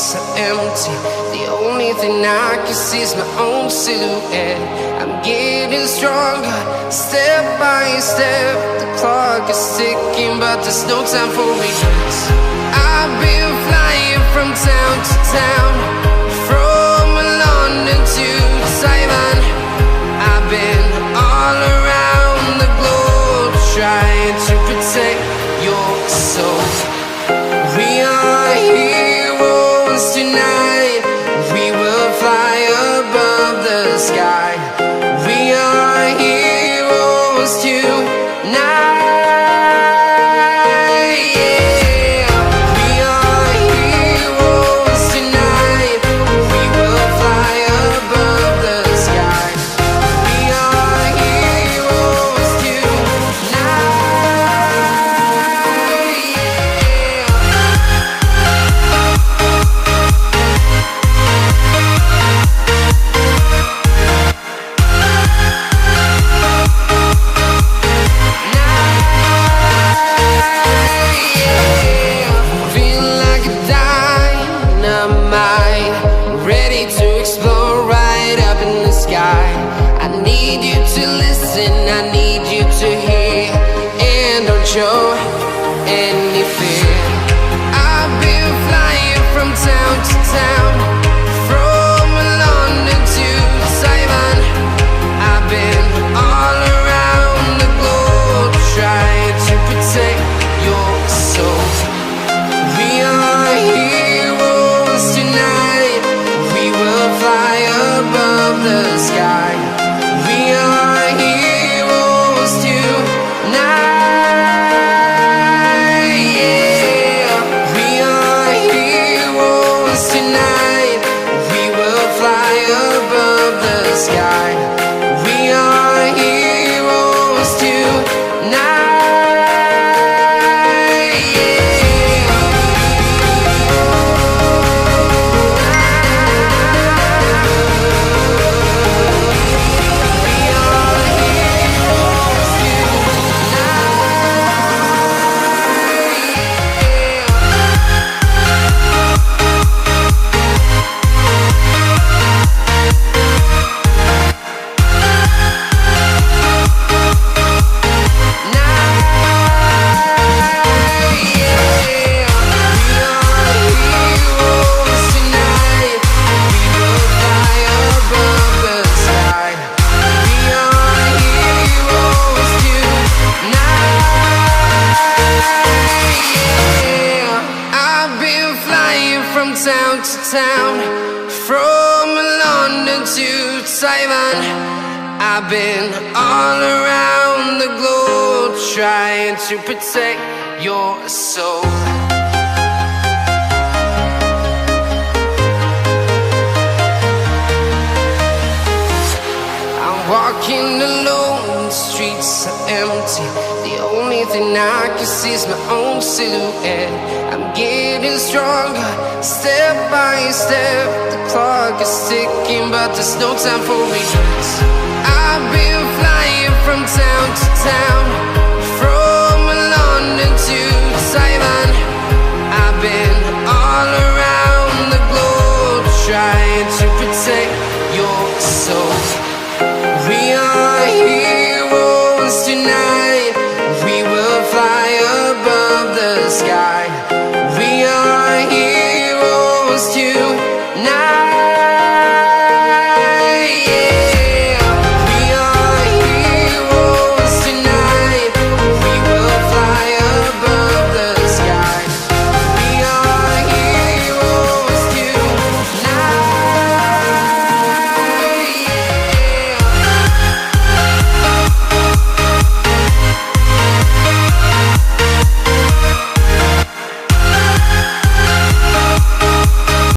streets are empty. The only thing I can see is my own silhouette. I'm getting stronger, step by step. The clock is ticking, but there's no time for regrets. I've been flying from town to town, from London to Taiwan. I've been all around the globe, trying to protect your soul. We are heroes tonight. We will fly above the sky. We are heroes tonight. Yeah. We are heroes tonight. We will fly above the sky. We are heroes tonight. Ready to explore right up in the sky. I need you to listen, I need you to hear, and don't show any fear. I've been flying from town to town, from London to Taiwan. I've been all around the globe, trying to protect your soul. We are heroes tonight. We will fly above the sky. We are heroes tonight. Yeah. We are heroes tonight. We will fly above the sky. We are heroes tonight. From town to town, from London to Taiwan. I've been all around the globe, trying to protect your soul. I'm walking alone, the streets are empty. The only thing I can see is my own silhouette. I'm getting stronger, step by step. The clock is ticking, but there's no time for regrets. I've been flying from town to town,